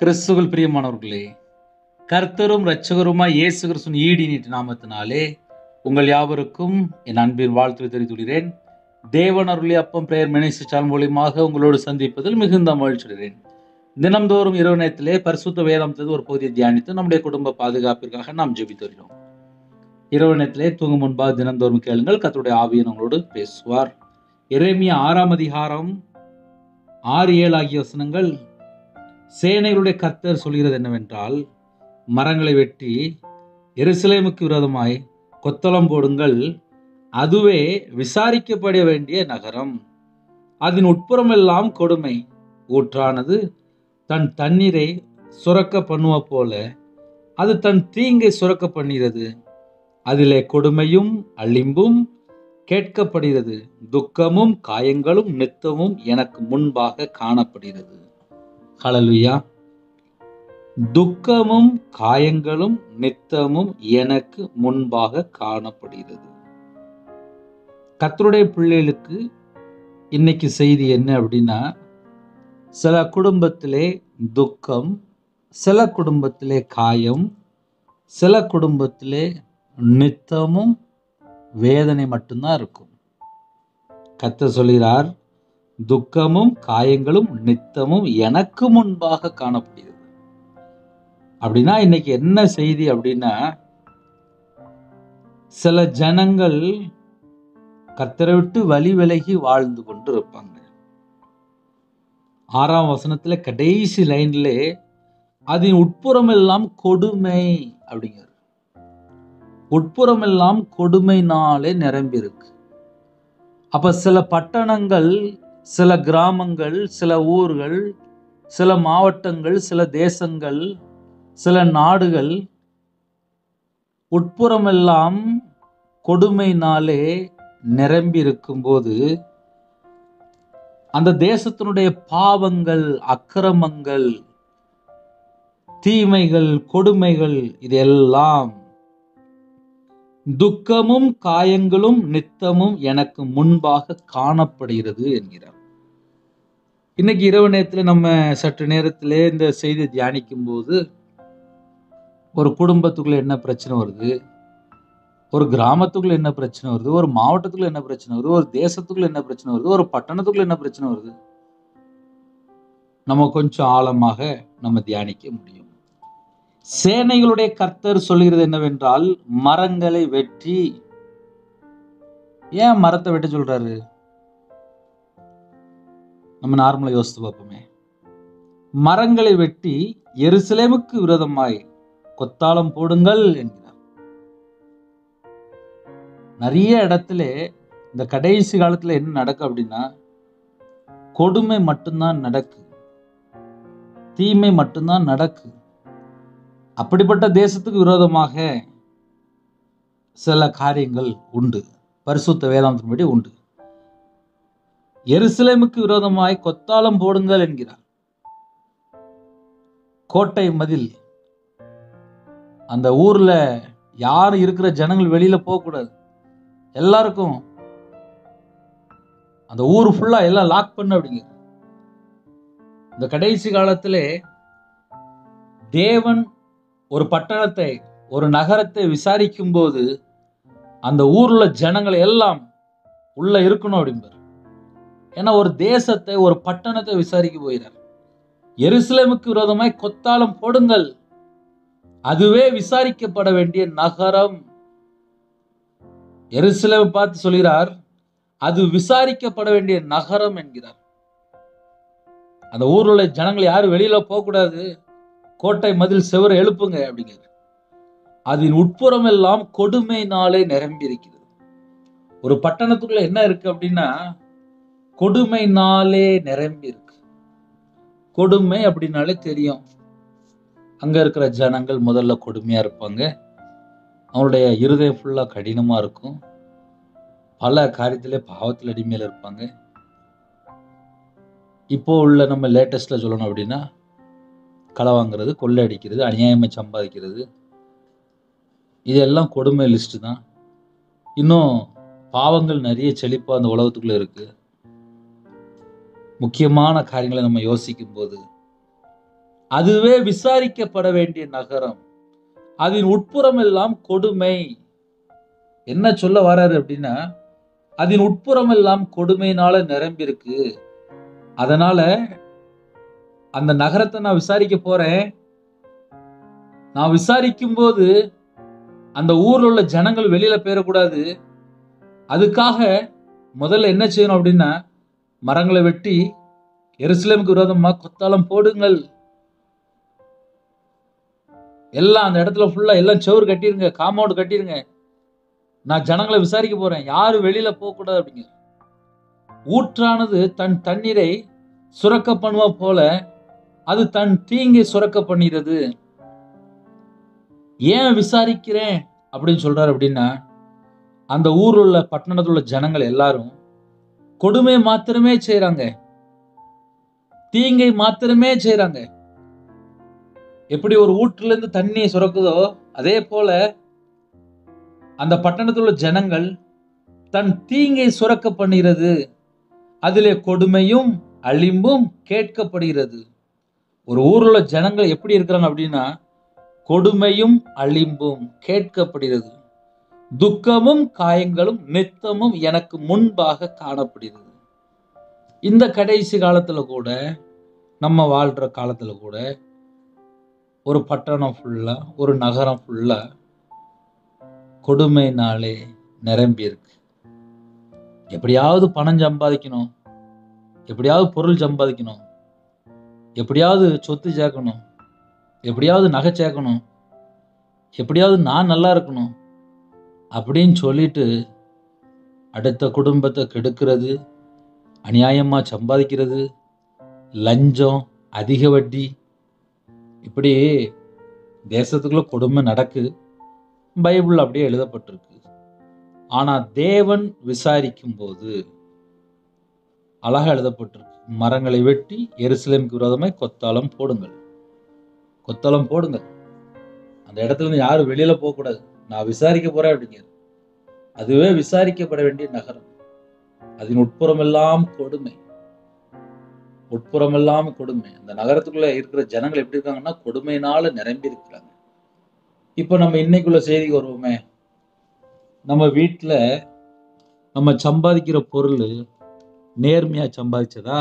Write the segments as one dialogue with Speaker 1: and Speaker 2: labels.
Speaker 1: கிறிஸ்துவில் பிரியமானவர்களே, கர்த்தரும் இரட்சகருமாய் இயேசு கிறிஸ்துவின் ஈடினிட்டு நாமத்தினாலே உங்கள் யாவருக்கும் என் அன்பின் வாழ்த்துவை தெரிவித்துள்ளேன். தேவன் அருளிய அப்பம் பிரேயர் மினிஸ்ட்ரி சேனல் மூலியமாக உங்களோடு சந்திப்பதில் மிகுந்த மகிழ்ச்சியுடைகிறேன். தினம்தோறும் இரவு நேரத்திலே பரிசுத்த வேதாந்தத்தை ஒரு பகுதியை தியானித்து நம்முடைய குடும்ப பாதுகாப்பிற்காக நாம் ஜெபித்து வருகிறோம். இரவு நேரத்திலே தூங்கும் முன்பாக தினந்தோறும் கேளுங்கள், கர்த்தருடைய ஆவியன் உங்களோடு பேசுவார். எரேமியா 6ஆம் அதிகாரம் 6-7 ஆகிய வசனங்கள். சேனைகளுடைய கர்த்தர் சொல்கிறது என்னவென்றால், மரங்களை வெட்டி எருசலேமுக்கு விரோதமாய் கொத்தளம் போடுங்கள், அதுவே விசாரிக்கப்பட வேண்டிய நகரம். அதன் உட்புறமெல்லாம் கொடுமை. ஊற்றானது தன் தண்ணீரை சுரக்க பண்ணுவ போல அது தன் தீங்கை சுரக்க பண்ணுகிறது. அதிலே கொடுமையும் அழிம்பும் கேட்கப்படுகிறது. துக்கமும் காயங்களும் நித்தமும் எனக்கு முன்பாக காணப்படுகிறது. ஹல்லேலூயா. துக்கமும் காயங்களும் நித்தமும் எனக்கு முன்பாக காணப்படுகிறது. கர்த்தருடைய பிள்ளைகளுக்கு இன்னைக்கு செய்தி என்ன அப்படின்னா, சில குடும்பத்திலே துக்கம், சில குடும்பத்திலே காயம், சில குடும்பத்திலே நித்தமும் வேதனை மட்டும்தான் இருக்கும். கர்த்தர் சொல்கிறார், துக்கமும் காயங்களும் நித்தமும் எனக்கு முன்பாக காணப்படுகிறது. அப்படின்னா இன்னைக்கு என்ன செய்தி அப்படின்னா, சில ஜனங்கள் கர்த்தரை விட்டு வழி விலகி வாழ்ந்து கொண்டு இருப்பாங்க. 6ஆம் வசனத்துல கடைசி லைன்ல அதன் உட்புறம் எல்லாம் கொடுமை அப்படிங்கிறார். உட்புறம் எல்லாம் கொடுமைனாலே நிரம்பி இருக்கு. அப்ப சில பட்டணங்கள், சில கிராமங்கள், சில ஊர்கள், சில மாவட்டங்கள், சில தேசங்கள், சில நாடுகள் உட்புறமெல்லாம் கொடுமையினாலே நிரம்பி இருக்கும்போது, அந்த தேசத்தினுடைய பாவங்கள், அக்கிரமங்கள், தீமைகள், கொடுமைகள் இதெல்லாம் துக்கமும் காயங்களும் நித்தமும் எனக்கு முன்பாக காணப்படுகிறது என்கிறார். இன்னைக்கு இரவு நேரத்தில் நம்ம சற்று நேரத்திலே இந்த செய்தி தியானிக்கும் போது, ஒரு குடும்பத்துக்குள்ள என்ன பிரச்சனை வருது, ஒரு கிராமத்துக்குள்ள என்ன பிரச்சனை வருது, ஒரு மாவட்டத்துக்குள்ள என்ன பிரச்சனை வருது, ஒரு தேசத்துக்குள்ள என்ன பிரச்சனை வருது, ஒரு பட்டணத்துக்குள்ள என்ன பிரச்சனை வருது, நம்ம கொஞ்சம் ஆழமாக நம்ம தியானிக்க முடியும். சேனைகளுடைய கர்த்தர் சொல்கிறது என்னவென்றால், மரங்களை வெட்டி. ஏன் மரத்தை வெட்ட சொல்றாரு? நம்ம நார்மலா யோசித்து பார்ப்போமே. மரங்களை வெட்டி எருசலேமுக்கு விரோதமாய் கொத்தாளம் போடுங்கள் என்கிறார். நிறைய இடத்துல இந்த கடைசி காலத்துல என்ன நடக்கும் அப்படின்னா, கொடுமை மட்டும்தான் நடக்கு, தீமை மட்டும்தான் நடக்கு. அப்படிப்பட்ட தேசத்துக்கு விரோதமாக சில காரியங்கள் உண்டு, பரிசுத்த வேதாந்தத்தின்படி உண்டு. எருசலேமுக்கு விரோதமாய் கொத்தாளம் போடுங்கள் என்கிறார். கோட்டை மதில், அந்த ஊர்ல யாரு இருக்கிற ஜனங்கள் வெளியில போக கூடாது, எல்லாருக்கும் அந்த ஊர் ஃபுல்லா எல்லாம் லாக் பண்ண அப்படிங்க. இந்த கடைசி காலத்திலே தேவன் ஒரு பட்டணத்தை, ஒரு நகரத்தை விசாரிக்கும் போது அந்த ஊர்ல ஜனங்கள் எல்லாம் உள்ள இருக்கணும் அப்படிம்பார். ஏன்னா ஒரு தேசத்தை, ஒரு பட்டணத்தை விசாரிக்க போகிறார். எருசலேமுக்கு விரோதமாய் கொத்தாளம் போடுங்கள், அதுவே விசாரிக்கப்பட வேண்டிய நகரம். எருசலேமை பார்த்து சொல்கிறார், அது விசாரிக்கப்பட வேண்டிய நகரம் என்கிறார். அந்த ஊர்ல உள்ள ஜனங்கள் யாரும் வெளியில போக கூடாது, கோட்டை மதில் செவரை எழுப்புங்க அப்படிங்கிறார். அதன் உட்புறம் எல்லாம் கொடுமையினாலே நிரம்பி இருக்கிறது. ஒரு பட்டணத்துக்குள்ள என்ன இருக்கு அப்படின்னா, கொடுமையினாலே நிரம்பி இருக்கு. கொடுமை அப்படின்னாலே தெரியும், அங்க இருக்கிற ஜனங்கள் முதல்ல கொடுமையா இருப்பாங்க, அவங்களுடைய இருதயம் ஃபுல்லா கடினமா இருக்கும், பல காரியத்திலே பாவத்தில் அடிமையில இருப்பாங்க. இப்போ உள்ள நம்ம லேட்டஸ்ட்ல சொல்லணும் அப்படின்னா, களை வாங்குறது, கொள்ளை அடிக்கிறது, அநியாயமாக சம்பாதிக்கிறது, இதெல்லாம் கொடுமை லிஸ்ட் தான். இன்னும் பாவங்கள் நிறைய செழிப்பா அந்த உலகத்துக்குள்ள இருக்கு. முக்கியமான காரியங்களை நம்ம யோசிக்கும் போது அதுவே விசாரிக்கப்பட வேண்டிய நகரம். அதன் உட்புறம் எல்லாம் கொடுமை. என்ன சொல்ல வராரு அப்படின்னா, அதன் உட்புறம் எல்லாம் கொடுமையினால நிரம்பி இருக்கு. அதனால அந்த நகரத்தை நான் விசாரிக்க போறேன். நான் விசாரிக்கும் போது அந்த ஊர்ல உள்ள ஜனங்கள் வெளியில போயிடக்கூடாது. அதுக்காக முதல்ல என்ன செய்யணும் அப்படின்னா, மரங்களை வெட்டி எருசலேமுக்கு விரோதமா கொத்தாலம் போடுங்கள். எல்லாம் அந்த இடத்துல ஃபுல்லா எல்லாம் செவுரு கட்டிருங்க, காம்பவுண்ட் கட்டிருங்க. நான் ஜனங்களை விசாரிக்க போறேன், யாரும் வெளியில போக கூடாது அப்படிங்க. ஊற்றானது தன் தண்ணீரை சுரக்க பண்ணுவ போல அது தன் தீங்கை சுரக்க பண்ணிடுது. ஏன் விசாரிக்கிறேன் அப்படின்னு சொல்றாரு அப்படின்னா, அந்த ஊர்ல உள்ள பட்டணத்தில் உள்ள ஜனங்கள் எல்லாரும் கொடுமை மாத்திரமே செய்யறாங்க, தீங்கை மாத்திரமே செய்யறாங்க. எப்படி ஒரு ஊற்றுல இருந்து தண்ணி சுரக்குதோ அதே போல அந்த பட்டணத்தில் உள்ள ஜனங்கள் தன் தீங்கை சுரக்க பண்ணுகிறது. அதிலே கொடுமையும் அழிம்பும் கேட்கப்படுகிறது. ஒரு ஊர்ல உள்ள ஜனங்கள் எப்படி இருக்கிறாங்க அப்படின்னா, கொடுமையும் அழிம்பும் கேட்கப்படுகிறது. துக்கமும் காயங்களும் நித்தமும் எனக்கு முன்பாக காணப்படுகிறது. இந்த கடைசி காலத்துல கூட, நம்ம வாழ்ற காலத்துல கூட ஒரு பட்டணம் ஃபுல்லா, ஒரு நகரம் ஃபுல்லா கொடுமைனாலே நிரம்பி இருக்கு. எப்படியாவது பணம் சம்பாதிக்கணும், எப்படியாவது பொருள் சம்பாதிக்கணும், எப்படியாவது சொத்து சேர்க்கணும், எப்படியாவது நகை சேர்க்கணும், எப்படியாவது நான் நல்லா இருக்கணும் அப்படின்னு சொல்லிட்டு அடுத்த குடும்பத்தை கெடுக்கிறது, அநியாயமா சம்பாதிக்கிறது, லஞ்சம், அதிக வட்டி, இப்படி தேசத்துக்குள்ள கொடுமை நடக்கு. பைபிள் அப்படியே எழுதப்பட்டிருக்கு. ஆனா தேவன் விசாரிக்கும் போது அழகா எழுதப்பட்டிருக்கு, மரங்களை வெட்டி எருசலேமுக்கு விரோதமாய் கொத்தாலம் போடுங்கள். கொத்தாலம் போடுங்கள். அந்த இடத்துல இருந்து யாரும் வெளியில போக கூடாது, நான் விசாரிக்க போறேன் அப்படிங்க. அதுவே விசாரிக்கப்பட வேண்டிய நகரம். அதன் உட்புறம் எல்லாம் கொடுமை, உட்புறம் எல்லாம் கொடுமை. அந்த நகரத்துக்குள்ள இருக்கிற ஜனங்கள் எப்படி இருக்காங்கன்னா, கொடுமையினால நிரம்பி இருக்கிறாங்க. இப்ப நம்ம இன்னைக்குள்ள செய்திக்கு வருவோமே. நம்ம வீட்டுல நம்ம சம்பாதிக்கிற பொருள் நேர்மையா சம்பாதிச்சதா,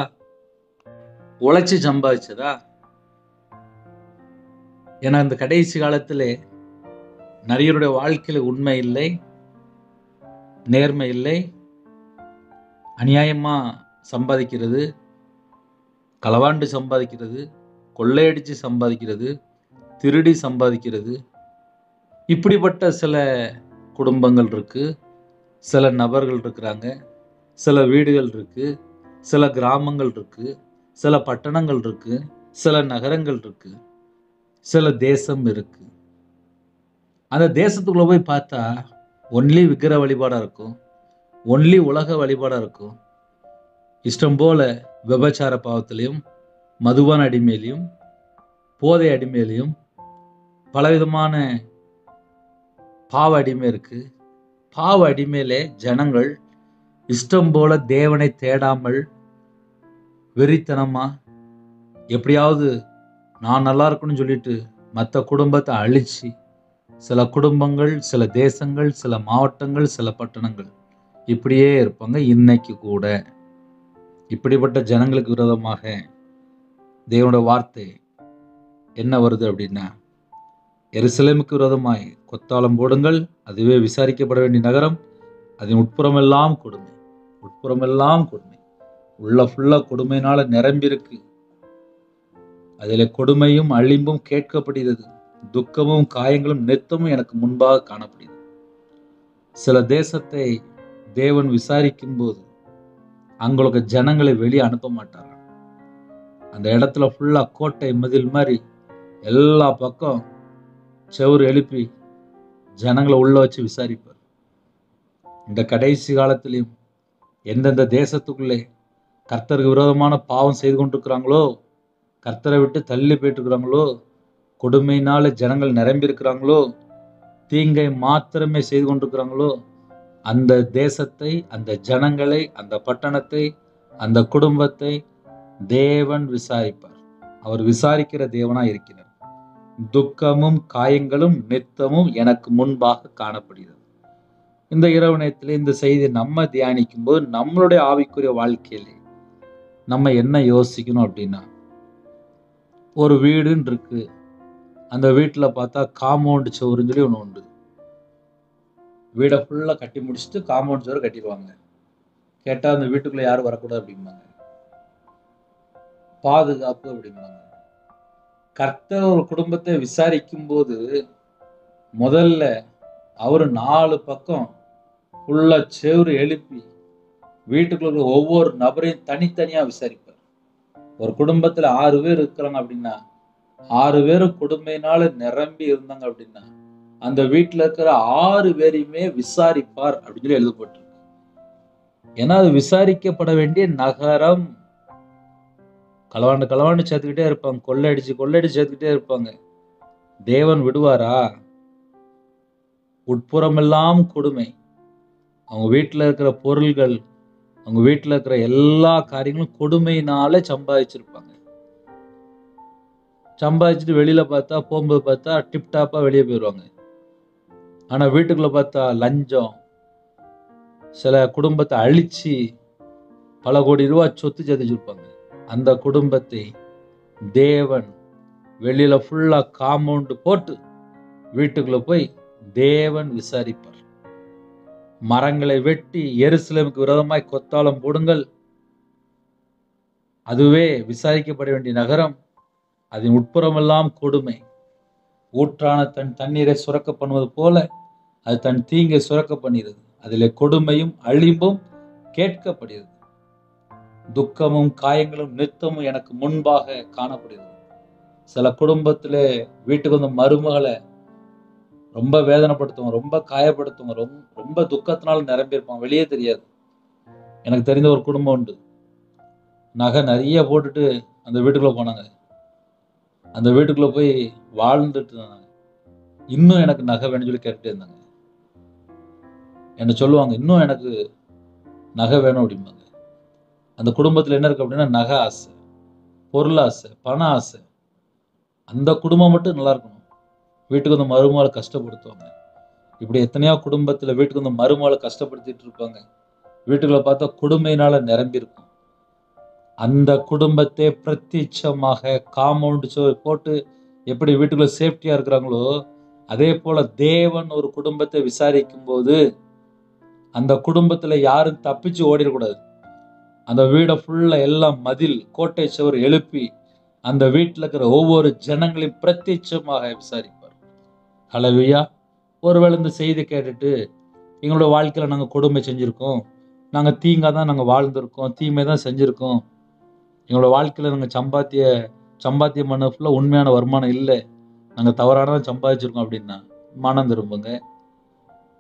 Speaker 1: உழைச்சி சம்பாதிச்சதா? ஏன்னா இந்த கடைசி காலத்துல நிறையருடைய வாழ்க்கையில உண்மை இல்லை, நேர்மை இல்லை, அநியாயமா சம்பாதிக்கிறது, களவாண்டு சம்பாதிக்கிறது, கொள்ளையடிச்சு சம்பாதிக்கிறது, திருடி சம்பாதிக்கிறது. இப்படிப்பட்ட சில குடும்பங்கள் இருக்கு, சில நபர்கள் இருக்கிறாங்க, சில வீடுகள் இருக்கு, சில கிராமங்கள் இருக்கு, சில பட்டணங்கள் இருக்கு, சில நகரங்கள் இருக்கு, சில தேசம் இருக்கு. அந்த தேசத்துக்குள்ள போய் பார்த்தா ஒன்லி விக்கிர வழிபாடா இருக்கும், ஒன்லி உலக வழிபாடா இருக்கும். இஷ்டம் போல விபச்சார பாவத்திலையும், மதுபான அடிமையிலையும், போதை அடிமையிலையும், பலவிதமான பாவ அடிமை இருக்கு. பாவ அடிமையிலே ஜனங்கள் இஷ்டம் போல தேவனை தேடாமல் வெறித்தனமா எப்படியாவது நான் நல்லா இருக்கணும்னு சொல்லிட்டு மற்ற குடும்பத்தை அழிச்சு, சில குடும்பங்கள், சில தேசங்கள், சில மாவட்டங்கள், சில பட்டணங்கள் இப்படியே இருப்பாங்க. இன்னைக்கு கூட இப்படிப்பட்ட ஜனங்களுக்கு விரோதமாக தேவனுடைய வார்த்தை என்ன வருது அப்படின்னா, எருசலேமுக்கு விரோதமாய் கொத்தாலம் போடுங்கள், அதுவே விசாரிக்கப்பட வேண்டிய நகரம், அதன் உட்புறமெல்லாம் கொடுமை, உட்புறமெல்லாம் கொடுமை, உள்ள ஃபுல்லா கொடுமையினால நிரம்பி இருக்கு. அதில் கொடுமையும் அழிம்பும் கேட்கப்படுகிறது, துக்கமும் காயங்களும் நெத்தமும் எனக்கு முன்பாக காணப்படுகிறது. சில தேசத்தை தேவன் விசாரிக்கும் போது அங்களுக்கு ஜனங்களை வெளியே அனுப்ப மாட்டாங்க. அந்த இடத்துல ஃபுல்லா கோட்டை மதில் மாதிரி எல்லா பக்கம் செவுறு எழுப்பி ஜனங்களை உள்ள வச்சு விசாரிப்பார். இந்த கடைசி காலத்திலையும் எந்தெந்த தேசத்துக்குள்ளே கர்த்தருக்கு விரோதமான பாவம் செய்து கொண்டிருக்கிறாங்களோ, கர்த்தரை விட்டு தள்ளி போயிட்டு இருக்கிறாங்களோ, கொடுமையினால ஜனங்கள் நிரம்பி இருக்கிறாங்களோ, தீங்கை மாத்திரமே செய்து கொண்டிருக்கிறாங்களோ, அந்த தேசத்தை, அந்த ஜனங்களை, அந்த பட்டணத்தை, அந்த குடும்பத்தை தேவன் விசாரிப்பார். அவர் விசாரிக்கிற தேவனா இருக்கிறார். துக்கமும் காயங்களும் நித்தமும் எனக்கு முன்பாக காணப்படுகிறது. இந்த இரவு நேரத்திலே இந்த செய்தியை நம்ம தியானிக்கும் போது நம்மளுடைய ஆவிக்குரிய வாழ்க்கையிலே நம்ம என்ன யோசிக்கணும் அப்படின்னா, ஒரு வீடுன்னு இருக்கு. அந்த வீட்டில் பார்த்தா காம்பவுண்ட் சுவருன்னு சொல்லி ஒன்று உண்டு. வீடை ஃபுல்லாக கட்டி முடிச்சுட்டு காம்பவுண்ட் சுவர் கட்டிடுவாங்க. கேட்டால் அந்த வீட்டுக்குள்ளே யாரும் வரக்கூடாது அப்படிம்பாங்க. பாதுகாப்பு அப்படிம்பாங்க. கர்த்தர் ஒரு குடும்பத்தை விசாரிக்கும் போது முதல்ல அவரு 4 பக்கம் ஃபுல்லா செவுரு எழுப்பி வீட்டுக்குள்ள ஒவ்வொரு நபரையும் தனித்தனியா விசாரிப்பார். ஒரு குடும்பத்துல 6 பேர் இருக்கிறாங்க அப்படின்னா 6 பேரும் கொடுமையினால நிரம்பி இருந்தாங்க அப்படின்னா அந்த வீட்டுல இருக்கிற 6 பேரையுமே விசாரிப்பார் அப்படின்னு சொல்லி எழுதப்பட்டிருக்கு. ஏன்னா அது விசாரிக்கப்பட வேண்டிய நகரம். களவாண்டு சேர்த்துக்கிட்டே இருப்பாங்க, கொள்ளடிச்சு சேர்த்துக்கிட்டே இருப்பாங்க. தேவன் விடுவாரா? உட்புறமெல்லாம் கொடுமை. அவங்க வீட்டுல இருக்கிற பொருள்கள், அவங்க வீட்டுல இருக்கிற எல்லா காரியங்களும் கொடுமையினால சம்பாதிச்சிருப்பாங்க. சம்பாதிச்சுட்டு வெளியில பார்த்தா, போகும்போது பார்த்தா டிப்டாப்பா வெளியே போயிடுவாங்க. ஆனா வீட்டுக்குள்ள பார்த்தா லஞ்சம், சில குடும்பத்தை அழிச்சு பல கோடி ரூபாய் சொத்து சேர்த்து வச்சிருப்பாங்க. அந்த குடும்பத்தை தேவன் வெளியில ஃபுல்லா காம்பவுண்ட் போட்டு வீட்டுக்குள்ள போய் தேவன் விசாரிப்பார். மரங்களை வெட்டி எருசலேமுக்கு விரோதமாய் கொத்தாளம் போடுங்கள். அதுவே விசாரிக்கப்பட வேண்டிய நகரம். அதன் உட்புறமெல்லாம் கொடுமை. ஊற்றான தன் தண்ணீரை சுரக்க பண்ணுவது போல அது தன் தீங்கை சுரக்க பண்ணுகிறது. அதிலே கொடுமையும் அழிம்பும் கேட்கப்படுகிறது. துக்கமும் காயங்களும் நித்தமும் எனக்கு முன்பாக காணப்படுகிறது. சில குடும்பத்திலே வீட்டுக்கு வந்த மருமகளை ரொம்ப வேதனைப்படுத்துவோம், ரொம்ப காயப்படுத்துவோம், ரொம்ப துக்கத்தினால நிரம்பியிருப்பான், வெளியே தெரியாது. எனக்கு தெரிந்த ஒரு குடும்பம் உண்டு. நகை நிறைய போட்டுட்டு அந்த வீட்டுக்குள்ள போனாங்க. அந்த வீட்டுக்குள்ள போய் வாழ்ந்துட்டு இருந்தாங்க. இன்னும் எனக்கு நகை வேணும்னு சொல்லி கேட்டுட்டே இருந்தாங்க. என்ன சொல்லுவாங்க, இன்னும் எனக்கு நகை வேணும் அப்படிம்பாங்க. அந்த குடும்பத்தில் என்ன இருக்கு அப்படின்னா, நகை ஆசை, பொருள் ஆசை, பண ஆசை. அந்த குடும்பம் மட்டும் நல்லா இருக்கணும். வீட்டுக்கு வந்து மருமகளை கஷ்டப்படுத்துவாங்க. இப்படி எத்தனையோ குடும்பத்துல வீட்டுக்கு வந்து மருமகளை கஷ்டப்படுத்திட்டு இருப்பாங்க. வீட்டுக்குள்ள பார்த்தா கொடுமையினால நிரம்பி இருக்கும். அந்த குடும்பத்தை பிரத்யட்சமாக காம்பவுண்ட் போட்டு எப்படி வீட்டுக்குள்ள சேஃப்டியா இருக்கிறாங்களோ அதே போல தேவன் ஒரு குடும்பத்தை விசாரிக்கும் போது அந்த குடும்பத்துல யாரும் தப்பிச்சு ஓடிடக்கூடாது. அந்த வீடை ஃபுல்லா எல்லாம் மதில் கோட்டை சுவர் எழுப்பி அந்த வீட்டில் இருக்கிற ஒவ்வொரு ஜனங்களையும் பிரத்யட்சமாக விசாரிப்பார். ஹல்லேலூயா. ஒருவேளை இந்த செய்தி கேட்டுட்டு எங்களோட வாழ்க்கையில நாங்கள் கொடுமை செஞ்சிருக்கோம், நாங்கள் தீங்கா தான் நாங்கள் வாழ்ந்திருக்கோம், தீமை தான் செஞ்சுருக்கோம், எங்களோட வாழ்க்கையில் நாங்கள் சம்பாத்தியம் பண்ண ஃபுல்லாக உண்மையான வருமானம் இல்லை, நாங்கள் தவறானதான் சம்பாதிச்சிருக்கோம் அப்படின்னா மனம் திரும்புங்க.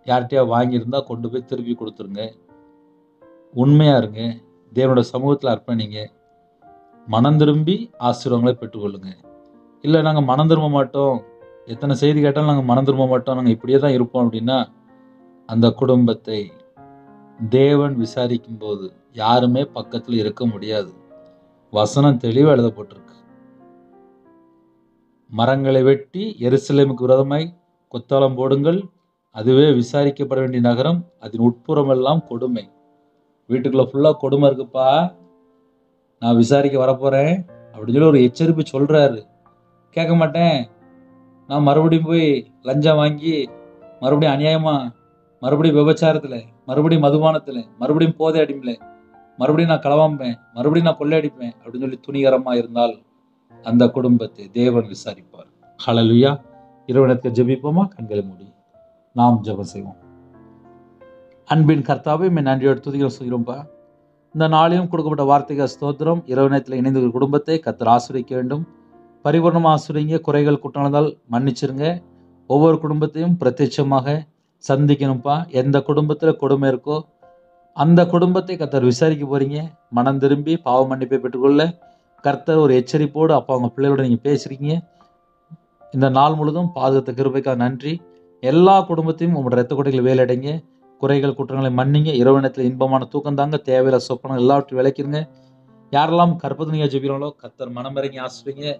Speaker 1: யார்கிட்டயா வாங்கியிருந்தா கொண்டு போய் திருப்பி கொடுத்துருங்க. உண்மையா இருங்க. தேவனோட சமூகத்தில் அர்ப்பணிங்க. மனம் திரும்பி ஆசீர்வாதங்களை பெற்றுக்கொள்ளுங்க. இல்லை நாங்கள் மனம் திரும்ப மாட்டோம், எத்தனை செய்தி கேட்டாலும் நாங்கள் மனம் திரும்ப மாட்டோம், நாங்கள் இப்படியே தான் இருப்போம் அப்படின்னா அந்த குடும்பத்தை தேவன் விசாரிக்கும் போது யாருமே பக்கத்தில் இருக்க முடியாது. வசனம் தெளிவாக எழுதப்பட்டிருக்கு. மரங்களை வெட்டி எருசலேமுக்கு விரோதமாய் கொத்தாளம் போடுங்கள், அதுவே விசாரிக்கப்பட வேண்டிய நகரம், அதன் உட்புறம் எல்லாம் கொடுமை. வீட்டுக்குள்ள ஃபுல்லா கொடுமை இருக்குப்பா, நான் விசாரிக்க வரப்போறேன் அப்படின்னு சொல்லி ஒரு எச்சரிப்பு சொல்றாரு. கேட்க மாட்டேன், நான் மறுபடியும் போய் லஞ்சம் வாங்கி மறுபடியும் அநியாயமா, மறுபடியும் விபச்சாரத்துல, மறுபடியும் மதுபானத்துல, மறுபடியும் போதை அடிமையில, மறுபடியும் நான் களவாம்பேன், மறுபடியும் நான் கொள்ளையடிப்பேன் அப்படின்னு சொல்லி துணிகரமா இருந்தால் அந்த குடும்பத்தை தேவன் விசாரிப்பார். ஹல்லேலூயா. இரவு ஜெபிப்போமா? கண்களை மூடி நாம் ஜெபம் செய்வோம். அன்பின் கர்த்தாவே, நன்றியோடு துதிக்கிறோம் சொல்கிறோம்ப்பா. இந்த நாளையும் கொடுக்கப்பட்ட வார்த்தைகள் ஸ்தோத்திரம். இரவு நேரத்தில் இணைந்த குடும்பத்தை கர்த்தர் ஆசீர்வதிக்க வேண்டும். பரிபூர்ணமாக ஆசீர்வதிங்க. குறைகள் குற்றங்கள் மன்னிச்சிருங்க. ஒவ்வொரு குடும்பத்தையும் பிரத்யட்சமாக சந்திக்கணும்ப்பா. எந்த குடும்பத்தில் கொடுமை இருக்கோ அந்த குடும்பத்தை கர்த்தர் விசாரிக்க போறீங்க. மனம் திரும்பி பாவ மன்னிப்பை பெற்றுக்கொள்ள கர்த்தர் ஒரு எச்சரிப்போடு அப்பா அவங்க பிள்ளைகளோட நீங்கள் பேசுறீங்க. இந்த நாள் முழுதும் பாதுகாத்த கிருபைக்காக நன்றி. எல்லா குடும்பத்தையும் உங்களோட ரத்த கொடைகள் வேலையடைங்க. குறைகள் குற்றங்களை மன்னிங்க. இரவு நேரத்தில் இன்பமான தூக்கம் தாங்க, தேவையில்ல சொப்பனம் எல்லாவற்றையும் விளக்கிடுங்க. யாரெல்லாம் கர்ப்பத்தினியா ஜெபிக்கிறாங்களோ கர்த்தர் மனமிறங்கி ஆசீர்வதிங்க.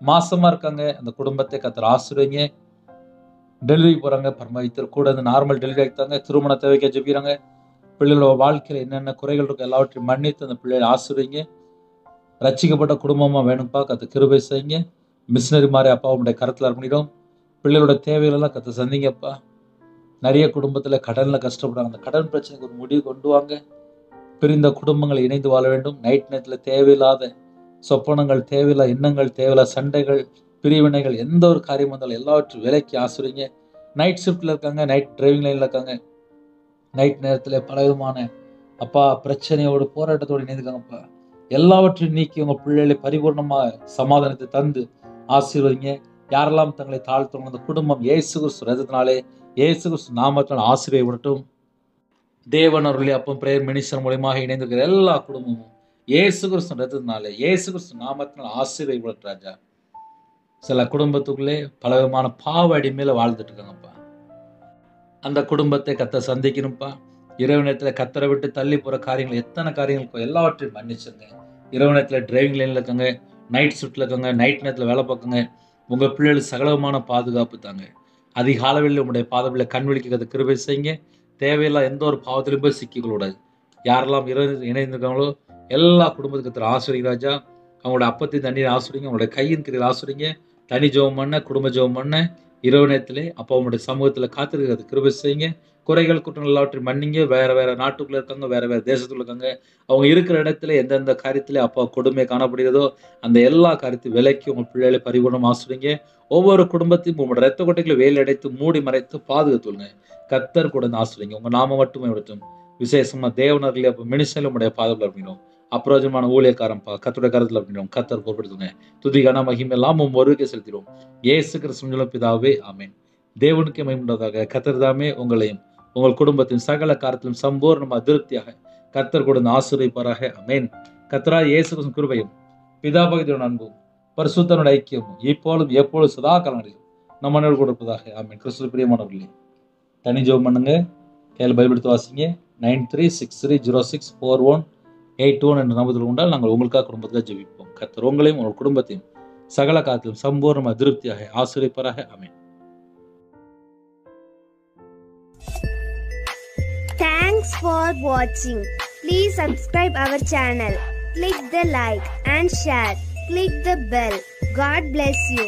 Speaker 1: மாசமா இருக்காங்க, அந்த குடும்பத்தை கர்த்தர் ஆசீர்வதிங்க. டெலிவரி போறாங்க, பரமவித்தர் கூட அந்த நார்மல் டெலிவரி ஆகிட்டாங்க, திருமண தேவைக்கு ஜெபிக்கிறாங்க. பிள்ளைகளோட வாழ்க்கையில் என்னென்ன குறைகள் இருக்கு எல்லாவற்றையும் மன்னித்து அந்த பிள்ளைகளை ஆசீர்வதிங்க. ரட்சிக்கப்பட்ட குடும்பமா வேணும்ப்பா, கர்த்தர் கிருபை செய்யுங்க. மிஷினரி மாதிரி அப்பா உங்களுடைய கருத்தில் அர்ப்பணிடும். பிள்ளைகளோட தேவைகளெல்லாம் கர்த்தர் சந்திங்கப்பா. நிறைய குடும்பத்தில் கடனில் கஷ்டப்படுறாங்க, அந்த கடன் பிரச்சனைக்கு ஒரு முடிவு கொண்டு வாங்க. பிரிந்த குடும்பங்கள் இணைந்து வாழ வேண்டும். நைட் நேரத்தில் தேவையில்லாத சொப்பனங்கள், தேவையில்லாத எண்ணங்கள், தேவையில்லாத சண்டைகள், பிரிவினைகள், எந்த ஒரு காரியம் வந்தாலும் எல்லாவற்றையும் விலைக்கு ஆசிரியங்க. நைட் ஷிஃப்டில் இருக்காங்க, நைட் டிரைவிங் லைனில் இருக்காங்க, நைட் நேரத்தில் பலவிதமான அப்பா பிரச்சனையோடு போராட்டத்தோடு இணைந்துக்காங்கப்பா. எல்லாவற்றையும் நீக்கி உங்கள் பிள்ளைகளை பரிபூர்ணமாக சமாதானத்தை தந்து ஆசீர்வதிங்க. யாரெல்லாம் தங்களை தாழ்த்தவங்க அந்த குடும்பம் இயேசு கிறிஸ்து ரத்தத்தினாலே, இயேசு கிறிஸ்து நாமத்தினால் ஆசீர்வதிக்கப்படட்டும். தேவன் அருளி அப்பம் பிரேயர் மினிஸ்டர் மூலமாக இணைந்திருக்கிற எல்லா குடும்பமும் இயேசு கிறிஸ்து ரத்தத்தினாலே, இயேசு கிறிஸ்து நாமத்தினால் ஆசீர்வதிக்கப்படட்டும் ராஜா. சில குடும்பத்துக்குள்ளே பலவிதமான பாவ அடிமையில வாழ்ந்துட்டு இருக்காங்கப்பா. அந்த குடும்பத்தை கர்த்தர் சந்திக்கணும்ப்பா. இரவு நேரத்தில் கர்த்தரை விட்டு தள்ளி போற காரியங்கள் எத்தனை காரியங்கள் எல்லாவற்றையும் மன்னிச்சிருங்க. இரவு நேரத்தில் டிரைவிங் லைன்ல இருக்காங்க, நைட் ஷிஃப்ட்ல இருக்காங்க, நைட் நேரத்தில் வேலை பார்க்குங்க. உங்க பிள்ளைகளுக்கு சகலமான பாதுகாப்பு தாங்க. அதிகாலவில் உங்களுடைய பாதவில கண் விழிக்கிறது கிருபை செய்யுங்க. தேவையில்லா எந்த ஒரு பாவத்திலும் போய் சிக்கிக்கூடாது. யாரெல்லாம் இணைந்திருக்காங்களோ எல்லா குடும்பத்துக்கு ஆசிரியர் ராஜா. அவங்களோட அப்பத்தை தண்ணீர் ஆசிரியங்க, அவங்களுடைய கையின் கிரியில் ஆசிரியங்க. தனி ஜெபம் பண்ண, குடும்ப ஜெபம் பண்ண, இரவு நேரத்திலே அப்பா உங்களுடைய சமூகத்தில் காத்திருக்கிறது கிருபை செய்யுங்க. குறைகள் குற்றங்கள் எல்லாவற்றையும் மன்னிங்க. வேற வேற நாட்டுக்குள்ள இருக்காங்க, வேற வேற தேசத்துல இருக்காங்க, அவங்க இருக்கிற இடத்துல எந்தெந்த காரியத்திலே அப்பா கொடுமை காணப்படுகிறதோ அந்த எல்லா காரியத்தையும் விலைக்கு உங்கள் பிள்ளைகளை பரிபூர்ணம் ஆசிரியங்க. ஒவ்வொரு குடும்பத்தையும் உங்களோட ரத்த கொட்டைகளை வேலை அடைத்து மூடி மறைத்து பாதுகாத்துள்ளுங்க. கர்த்தர் கூட ஆசிரியங்க. உங்க நாம மட்டுமே விடுத்தும் விசேஷமா தேவனர்களே அப்போ மினிஸ்டர் உங்களுடைய பாதத்தில் அப்படின்னும் அப்பிரயோஜனமான ஊழியக்காரன்பா கர்த்தருடைய கருத்தில் அப்படின்னும் கர்த்தர் பொறுப்படுத்துங்க. துதிகான மகிமை எல்லாம் ஒருவருக்கே செலுத்திடும். இயேசு கிறிஸ்துவின் பிதாவே ஆமென். தேவனுக்கு மகிமையுண்டாவதாக. கர்த்தர் தாமே உங்களையும் உங்கள் குடும்பத்தின் சகல காரியத்திலும் சம்பூர்ணமாக திருப்தியாக கர்த்தர் கூட ஆசீர்வதிப்பாராக. ஆமென். கர்த்தராகிய இயேசு கிறிஸ்துவின் கிருபையும் பிதா பகவானுடைய அன்பும் பரிசுத்தனுடைய ஐக்கியமும் இப்பொழுதும் எப்பொழுதும் சதா காலங்களிலும் நம்ம அனைவரும் கொடுப்பதாக. ஆமென். கிறிஸ்துவின் பிரியமானவர்களே, தனி ஜெபம் பண்ணுங்க, கையில் பைபிள் எடுத்து வாசிங்க. 9363064181 என்ற நம்பத்தில் உண்டால் நாங்கள் உங்களுக்காக குடும்பத்தில் ஜெபிப்போம். கர்த்தர் உங்களையும் உங்கள் குடும்பத்தையும் சகல காலத்திலும் சம்பூர்ணமாக திருப்தியாக ஆசீர்வதிப்பாராக. ஆமென்.
Speaker 2: Thanks for watching. Please subscribe our channel. Click the like and share. Click the bell. God bless you.